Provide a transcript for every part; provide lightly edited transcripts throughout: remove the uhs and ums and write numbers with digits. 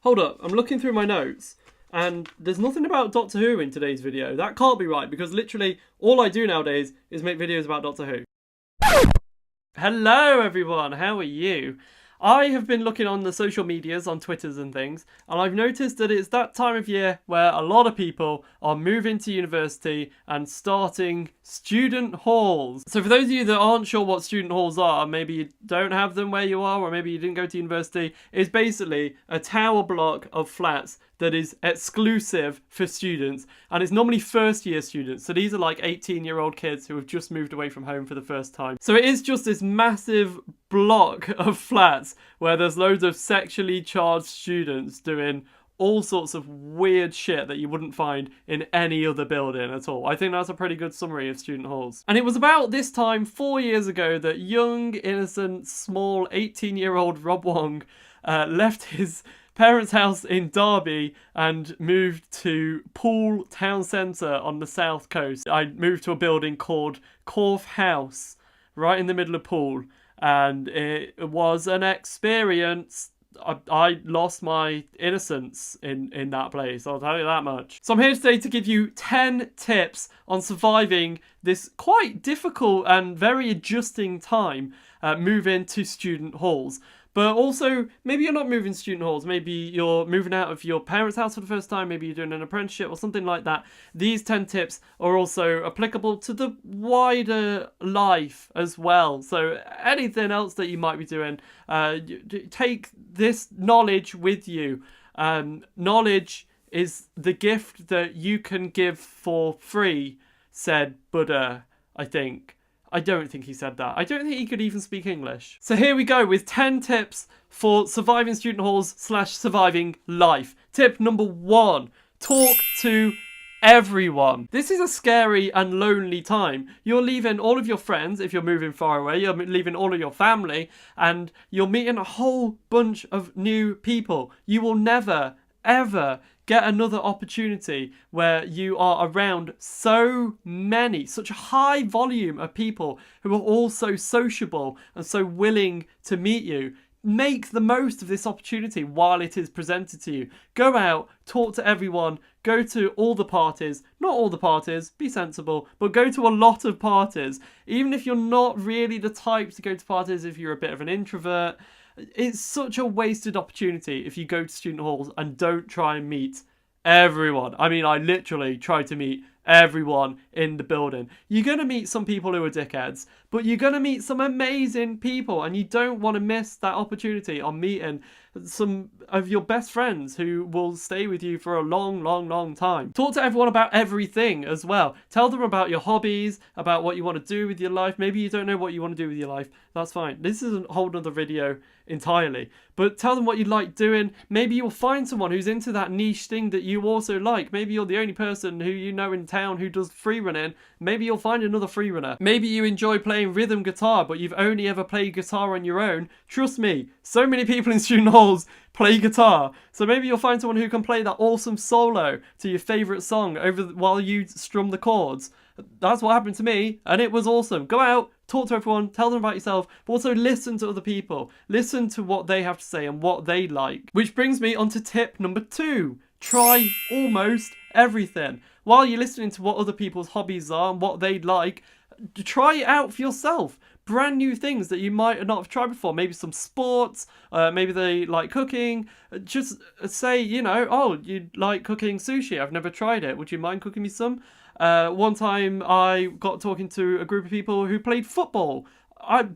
Hold up, I'm looking through my notes, and there's nothing about Doctor Who in today's video. That can't be right, because literally all I do nowadays is make videos about Doctor Who. Hello everyone, how are you? I have been looking on the social medias, on Twitters and things, and I've noticed that it's that time of year where a lot of people are moving to university and starting student halls. So for those of you that aren't sure what student halls are, maybe you don't have them where you are, or maybe you didn't go to university, it's basically a tower block of flats that is exclusive for students, and it's normally first year students. So these are like 18-year-old kids who have just moved away from home for the first time. So it is just this massive block of flats where there's loads of sexually charged students doing all sorts of weird shit that you wouldn't find in any other building at all. I think that's a pretty good summary of student halls. And it was about this time 4 years ago that young, innocent, small 18-year-old Rob Wong left his parents' house in Derby and moved to Poole Town Centre on the south coast. I moved to a building called Corfe House, right in the middle of Poole, and it was an experience. I lost my innocence in that place, I'll tell you that much. So I'm here today to give you 10 tips on surviving this quite difficult and very adjusting time moving to student halls. But also, maybe you're not moving student halls, maybe you're moving out of your parents' house for the first time, maybe you're doing an apprenticeship or something like that. These 10 tips are also applicable to the wider life as well. So anything else that you might be doing, take this knowledge with you. Knowledge is the gift that you can give for free, said Buddha, I think. I don't think he said that. I don't think he could even speak English. So here we go with 10 tips for surviving student halls / surviving life. Tip number 1, talk to everyone. This is a scary and lonely time. You're leaving all of your friends if you're moving far away. You're leaving all of your family and you're meeting a whole bunch of new people. You will never, ever get another opportunity where you are around such a high volume of people who are all so sociable and so willing to meet you. Make the most of this opportunity while it is presented to you. Go out, talk to everyone, go to all the parties. Not all the parties, be sensible, but go to a lot of parties. Even if you're not really the type to go to parties, if you're a bit of an introvert, it's such a wasted opportunity if you go to student halls and don't try and meet everyone. I mean, I literally tried to meet everyone in the building. You're going to meet some people who are dickheads, but you're going to meet some amazing people, and you don't want to miss that opportunity on meeting some of your best friends who will stay with you for a long, long, long time. Talk to everyone about everything as well. Tell them about your hobbies, about what you want to do with your life. Maybe you don't know what you want to do with your life. That's fine. This is a whole other video entirely. But tell them what you like doing. Maybe you'll find someone who's into that niche thing that you also like. Maybe you're the only person who you know in town who does free running. Maybe you'll find another free runner. Maybe you enjoy playing rhythm guitar, but you've only ever played guitar on your own. Trust me, so many people in student halls play guitar. So maybe you'll find someone who can play that awesome solo to your favourite song while you strum the chords. That's what happened to me, and it was awesome. Go out, talk to everyone, tell them about yourself, but also listen to other people. Listen to what they have to say and what they like. Which brings me on to tip number 2. Try almost everything. While you're listening to what other people's hobbies are and what they like, try it out for yourself. Brand new things that you might not have tried before. Maybe some sports, maybe they like cooking. Just say, oh, you like cooking sushi. I've never tried it. Would you mind cooking me some? One time I got talking to a group of people who played football.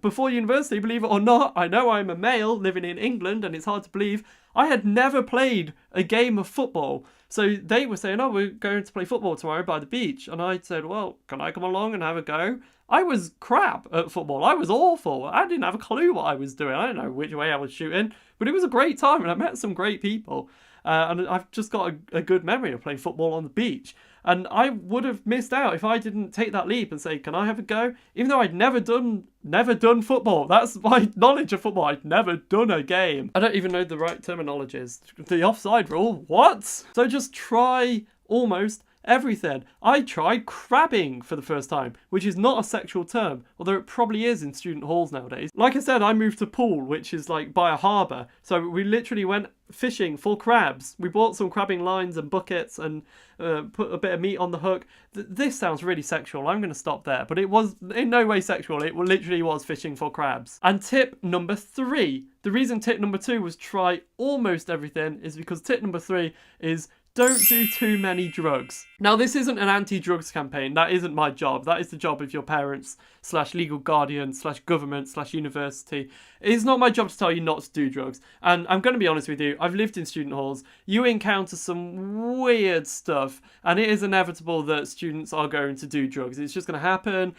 Before university, believe it or not, I know I'm a male living in England and it's hard to believe, I had never played a game of football. So they were saying, oh, we're going to play football tomorrow by the beach. And I said, well, can I come along and have a go? I was crap at football. I was awful. I didn't have a clue what I was doing. I don't know which way I was shooting, but it was a great time and I met some great people. And I've just got a good memory of playing football on the beach. And I would have missed out if I didn't take that leap and say, can I have a go? Even though I'd never done football. That's my knowledge of football. I'd never done a game. I don't even know the right terminology is. The offside rule? What? So just try almost everything. I tried crabbing for the first time, which is not a sexual term, although it probably is in student halls nowadays. Like I said, I moved to Poole, which is like by a harbour, so we literally went fishing for crabs. We bought some crabbing lines and buckets and put a bit of meat on the hook. This sounds really sexual. I'm going to stop there, but it was in no way sexual. It literally was fishing for crabs. And tip number 3. The reason tip number 2 was try almost everything is because tip number 3 is don't do too many drugs. Now, this isn't an anti-drugs campaign. That isn't my job. That is the job of your parents / legal guardian / government / university. It's not my job to tell you not to do drugs. And I'm going to be honest with you. I've lived in student halls. You encounter some weird stuff. And it is inevitable that students are going to do drugs. It's just going to happen.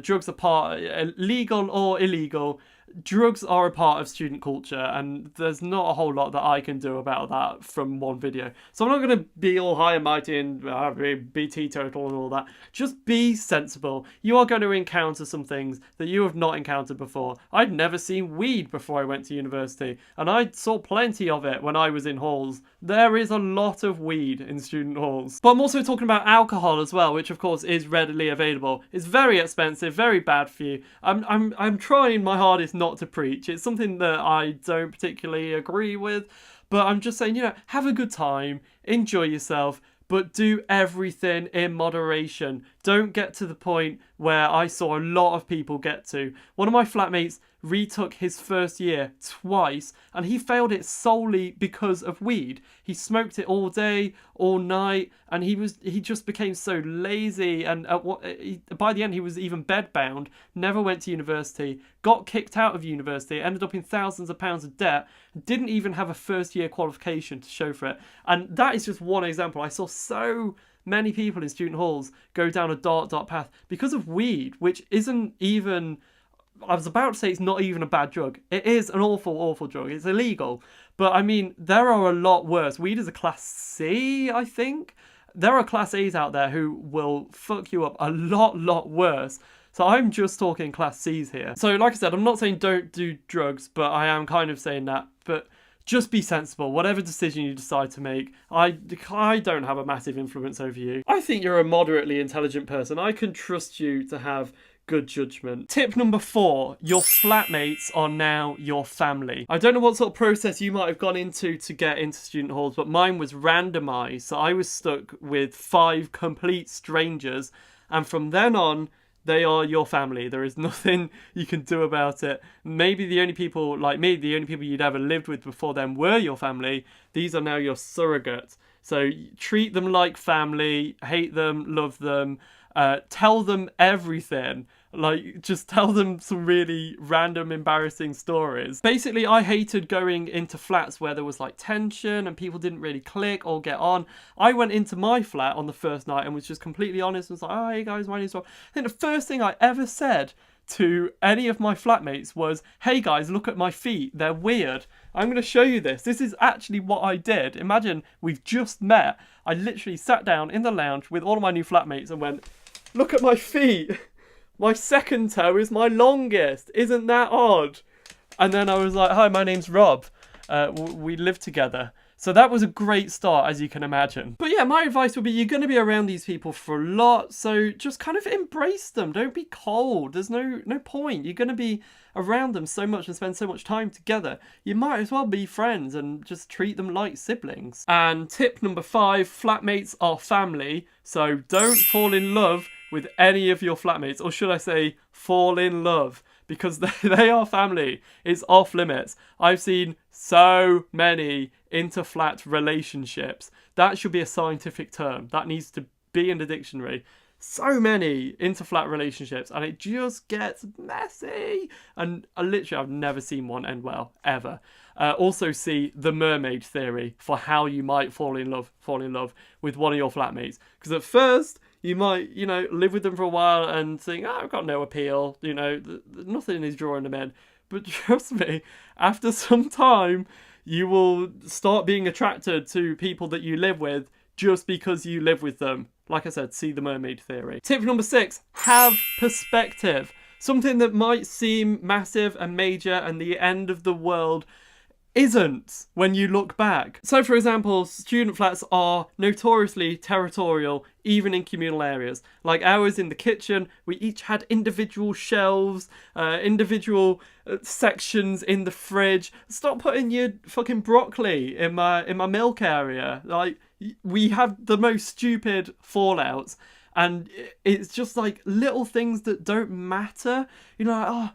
Drugs are legal or illegal. Drugs are a part of student culture, and there's not a whole lot that I can do about that from one video. So I'm not going to be all high and mighty and be teetotal and all that. Just be sensible. You are going to encounter some things that you have not encountered before. I'd never seen weed before I went to university, and I saw plenty of it when I was in halls. There is a lot of weed in student halls. But I'm also talking about alcohol as well, which of course is readily available. It's very expensive, very bad for you. I'm trying my hardest not to preach. It's something that I don't particularly agree with, but I'm just saying, have a good time, enjoy yourself, but do everything in moderation. Don't get to the point where I saw a lot of people get to. One of my flatmates retook his first year twice, and he failed it solely because of weed. He smoked it all day, all night, and he just became so lazy, and by the end he was even bedbound, never went to university, got kicked out of university, ended up in thousands of pounds of debt, didn't even have a first year qualification to show for it. And that is just one example. I saw so many people in student halls go down a dark path because of weed, which isn't even... I was about to say it's not even a bad drug. It is an awful drug. It's illegal. But I mean, there are a lot worse. Weed is a class C, I think. There are class A's out there who will fuck you up a lot worse. So I'm just talking class C's here. So like I said, I'm not saying don't do drugs, but I am kind of saying that. But just be sensible. Whatever decision you decide to make, I don't have a massive influence over you. I think you're a moderately intelligent person. I can trust you to have good judgment. Tip number 4, your flatmates are now your family. I don't know what sort of process you might have gone into to get into student halls, but mine was randomized. So I was stuck with 5 complete strangers, and from then on, they are your family. There is nothing you can do about it. Maybe the only people, like me, the only people you'd ever lived with before them were your family. These are now your surrogates. So treat them like family, hate them, love them, tell them everything. Like, just tell them some really random, embarrassing stories. Basically, I hated going into flats where there was like tension and people didn't really click or get on. I went into my flat on the first night and was just completely honest and was like, oh, hey guys, my name's Rob. I think the first thing I ever said to any of my flatmates was, hey guys, look at my feet, they're weird. I'm going to show you this. This is actually what I did. Imagine we've just met. I literally sat down in the lounge with all of my new flatmates and went, look at my feet. My second toe is my longest. Isn't that odd? And then I was like, hi, my name's Rob. We live together. So that was a great start, as you can imagine. But yeah, my advice would be you're going to be around these people for a lot. So just kind of embrace them. Don't be cold. There's no point. You're going to be around them so much and spend so much time together. You might as well be friends and just treat them like siblings. And tip number 5, flatmates are family. So don't fall in love with any of your flatmates, or should I say fall in love, because they are family. It's off limits. I've seen so many inter-flat relationships. That should be a scientific term. That needs to be in the dictionary. So many inter-flat relationships, and it just gets messy. And literally, I've never seen one end well, ever. Also see the mermaid theory for how you might fall in love with one of your flatmates. Because at first, you might, live with them for a while and think, oh, I've got no appeal, nothing is drawing them in. But trust me, after some time, you will start being attracted to people that you live with just because you live with them. Like I said, see the mermaid theory. Tip number 6, have perspective. Something that might seem massive and major and the end of the world isn't when you look back. So for example, student flats are notoriously territorial, even in communal areas. Like ours in the kitchen, we each had individual shelves, individual sections in the fridge. Stop putting your fucking broccoli in my milk area. Like, we have the most stupid fallouts. And it's just like little things that don't matter. You know, like, oh,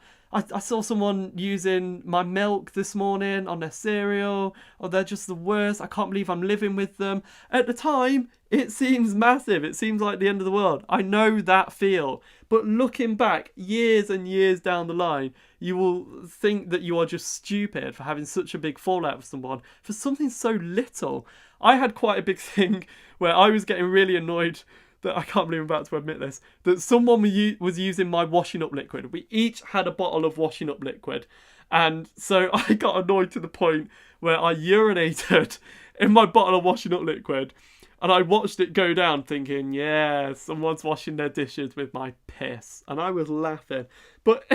I saw someone using my milk this morning on their cereal. Or they're just the worst. I can't believe I'm living with them. At the time, it seems massive. It seems like the end of the world. I know that feel. But looking back years and years down the line, you will think that you are just stupid for having such a big fallout with someone for something so little. I had quite a big thing where I was getting really annoyed that I can't believe I'm about to admit this, that someone was using my washing up liquid. We each had a bottle of washing up liquid. And so I got annoyed to the point where I urinated in my bottle of washing up liquid. And I watched it go down thinking, yeah, someone's washing their dishes with my piss. And I was laughing. But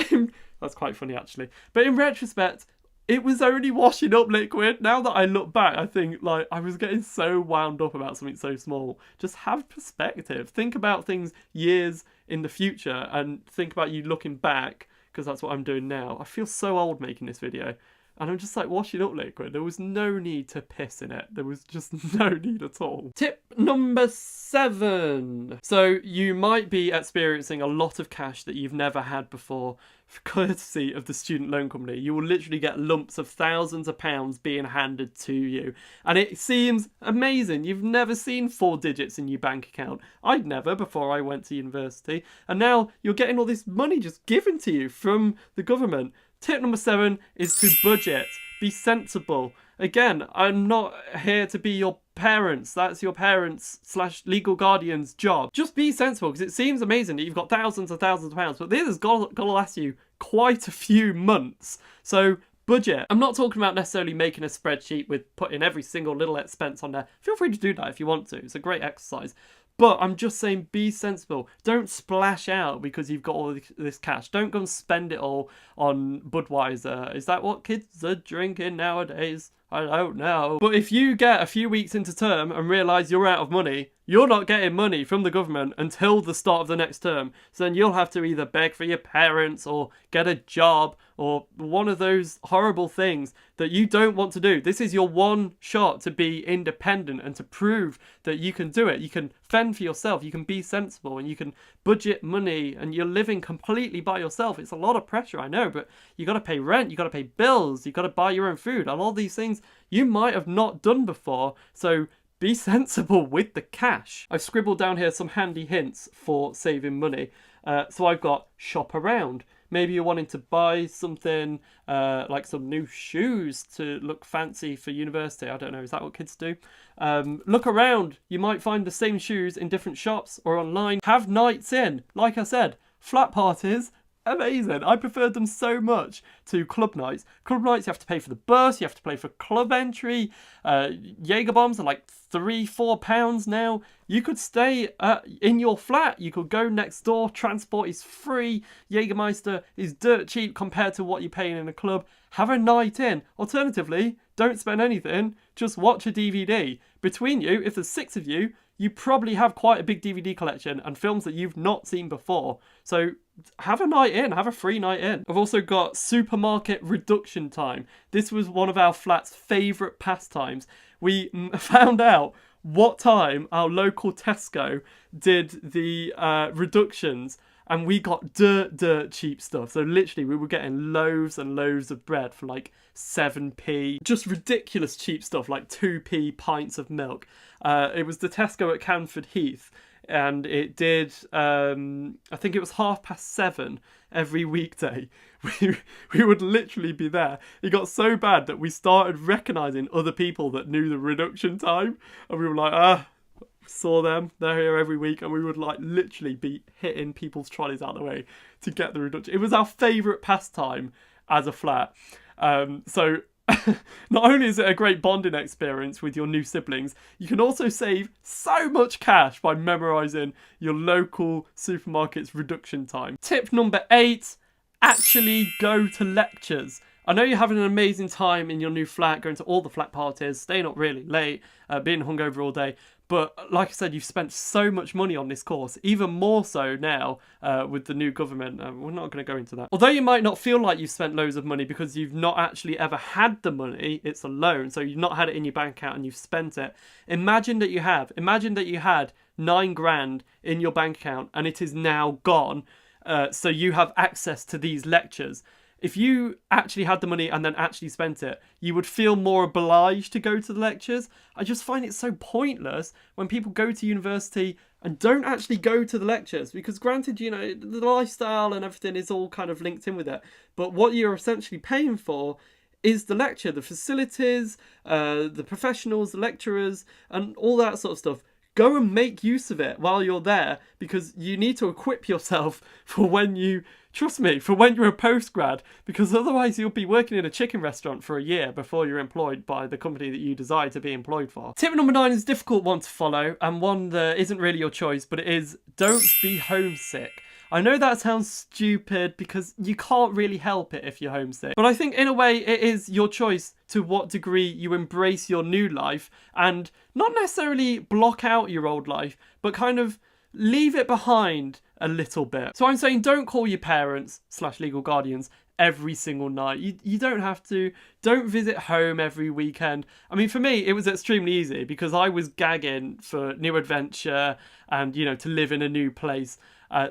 that's quite funny, actually. But in retrospect, it was only washing up liquid. Now that I look back, I think, like, I was getting so wound up about something so small. Just have perspective. Think about things years in the future and think about you looking back, because that's what I'm doing now. I feel so old making this video. And I'm just like, washing up liquid. There was no need to piss in it. There was just no need at all. Tip number 7. So you might be experiencing a lot of cash that you've never had before, courtesy of the student loan company. You will literally get lumps of thousands of pounds being handed to you. And it seems amazing. You've never seen 4 digits in your bank account. I'd never before I went to university. And now you're getting all this money just given to you from the government. Tip number 7 is to budget. Be sensible. Again, I'm not here to be your parents. That's your parents / legal guardian's job. Just be sensible, because it seems amazing that you've got thousands and thousands of pounds, but this has got to last you quite a few months. So budget. I'm not talking about necessarily making a spreadsheet with putting every single little expense on there. Feel free to do that if you want to. It's a great exercise. But I'm just saying, be sensible. Don't splash out because you've got all this cash. Don't go and spend it all on Budweiser. Is that what kids are drinking nowadays? I don't know. But if you get a few weeks into term and realise you're out of money, you're not getting money from the government until the start of the next term. So then you'll have to either beg for your parents or get a job or one of those horrible things that you don't want to do. This is your one shot to be independent and to prove that you can do it. You can fend for yourself, you can be sensible, and you can budget money, and you're living completely by yourself. It's a lot of pressure, I know, but you got to pay rent, you got to pay bills, you got to buy your own food, and all these things you might have not done before. So be sensible with the cash. I've scribbled down here some handy hints for saving money. So I've got shop around. Maybe you're wanting to buy something like some new shoes to look fancy for university. I don't know, is that what kids do? Look around. You might find the same shoes in different shops or online. Have nights in. Like I said, flat parties, amazing. I preferred them so much to club nights. Club nights, you have to pay for the bus, you have to pay for club entry. Jaeger bombs are like £3-4 now. You could stay in your flat. You could go next door. Transport is free. Jägermeister is dirt cheap compared to what you're paying in a club. Have a night in. Alternatively, don't spend anything. Just watch a DVD. Between you, if there's 6 of you, you probably have quite a big DVD collection and films that you've not seen before. So have a night in, have a free night in. I've also got supermarket reduction time. This was one of our flat's favourite pastimes. We found out what time our local Tesco did the reductions, and we got dirt cheap stuff. So literally we were getting loaves and loaves of bread for like 7p. Just ridiculous cheap stuff, like 2p pints of milk. It was the Tesco at Canford Heath, and it did, I think it was 7:30 every weekday. We would literally be there. It got so bad that we started recognising other people that knew the reduction time, and we were like, saw them, they're here every week, and we would like literally be hitting people's trolleys out of the way to get the reduction. It was our favourite pastime as a flat. So not only is it a great bonding experience with your new siblings, you can also save so much cash by memorising your local supermarket's reduction time. Tip number 8, actually go to lectures. I know you're having an amazing time in your new flat, going to all the flat parties, staying up really late, being hungover all day. But like I said, you've spent so much money on this course, even more so now with the new government. We're not going to go into that. Although you might not feel like you've spent loads of money because you've not actually ever had the money, it's a loan, so you've not had it in your bank account and you've spent it. Imagine that you have. Imagine that you had 9 grand in your bank account and it is now gone. So you have access to these lectures. If you actually had the money and then actually spent it, you would feel more obliged to go to the lectures. I just find it so pointless when people go to university and don't actually go to the lectures, because granted, you know, the lifestyle and everything is all kind of linked in with it. But what you're essentially paying for is the lecture, the facilities, the professionals, the lecturers, and all that sort of stuff. Go and make use of it while you're there, because you need to equip yourself for when you, trust me, for when you're a postgrad, because otherwise you'll be working in a chicken restaurant for a year before you're employed by the company that you desire to be employed for. Tip number 9 is a difficult one to follow, and one that isn't really your choice, but it is don't be homesick. I know that sounds stupid because you can't really help it if you're homesick. But I think in a way it is your choice to what degree you embrace your new life and not necessarily block out your old life, but kind of leave it behind a little bit. So I'm saying don't call your parents / legal guardians every single night. You don't have to. Don't visit home every weekend. I mean, for me, it was extremely easy because I was gagging for new adventure and, you know, to live in a new place.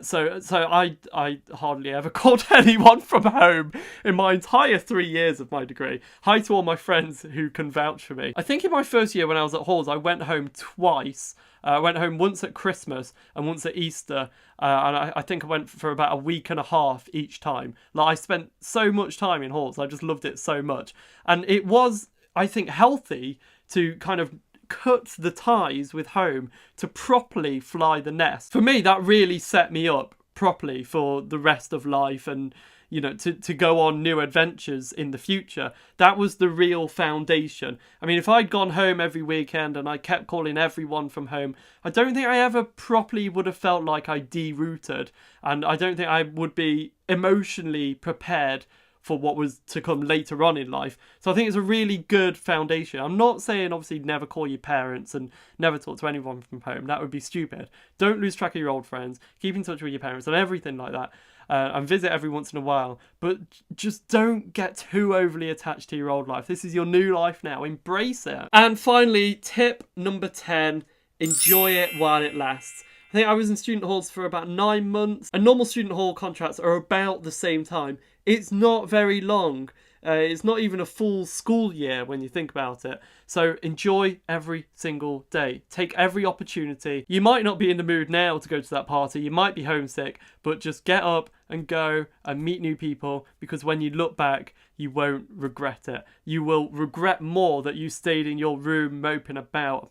So I hardly ever called anyone from home in my entire 3 years of my degree. Hi to all my friends who can vouch for me. I think in my first year when I was at Halls, I went home twice. I went home once at Christmas and once at Easter. And I think I went for about a week and a half each time. Like, I spent so much time in Halls. I just loved it so much. And it was, I think, healthy to kind of cut the ties with home to properly fly the nest. For me, that really set me up properly for the rest of life and, you know, to go on new adventures in the future. That was the real foundation. I mean, if I'd gone home every weekend and I kept calling everyone from home, I don't think I ever properly would have felt like I de-rooted, and I don't think I would be emotionally prepared for what was to come later on in life. So I think it's a really good foundation. I'm not saying obviously never call your parents and never talk to anyone from home. That would be stupid. Don't lose track of your old friends. Keep in touch with your parents and everything like that. And visit every once in a while. But just don't get too overly attached to your old life. This is your new life now. Embrace it. And finally, tip number 10, enjoy it while it lasts. I think I was in student halls for about 9 months. And normal student hall contracts are about the same time. It's not very long. It's not even a full school year when you think about it. So enjoy every single day. Take every opportunity. You might not be in the mood now to go to that party. You might be homesick, but just get up and go and meet new people, because when you look back, you won't regret it. You will regret more that you stayed in your room moping about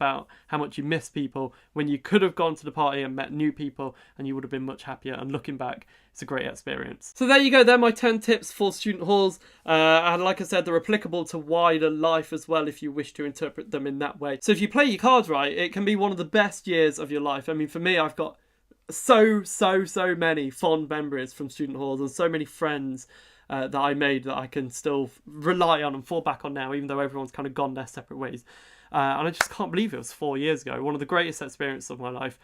how much you miss people when you could have gone to the party and met new people, and you would have been much happier. And looking back, it's a great experience. So there you go. They're my 10 tips for student halls. And like I said, they're applicable to wider life as well if you wish to interpret them in that way. So if you play your cards right, it can be one of the best years of your life. I mean, for me, I've got so many fond memories from student halls and so many friends that I made that I can still rely on and fall back on now, even though everyone's kind of gone their separate ways. And I just can't believe it was 4 years ago. One of the greatest experiences of my life.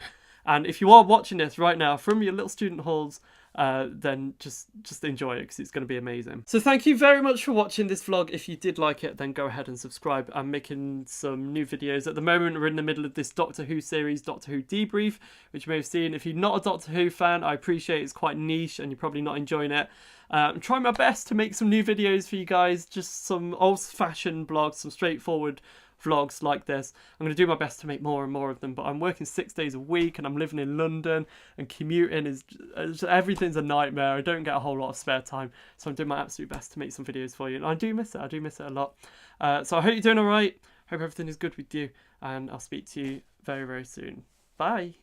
And if you are watching this right now from your little student halls, then just enjoy it, because it's going to be amazing. So thank you very much for watching this vlog. If you did like it, then go ahead and subscribe. I'm making some new videos at the moment. We're in the middle of this Doctor Who series, Doctor Who Debrief, which you may have seen. If you're not a Doctor Who fan, I appreciate it's quite niche and you're probably not enjoying it. I'm trying my best to make some new videos for you guys, just some old-fashioned blogs, some straightforward vlogs like this. I'm going to do my best to make more and more of them, but I'm working 6 days a week and I'm living in London, and commuting is everything's a nightmare. I don't get a whole lot of spare time, so I'm doing my absolute best to make some videos for you, and I do miss it. I do miss it a lot. So I hope you're doing all right. Hope everything is good with you, and I'll speak to you very soon. Bye.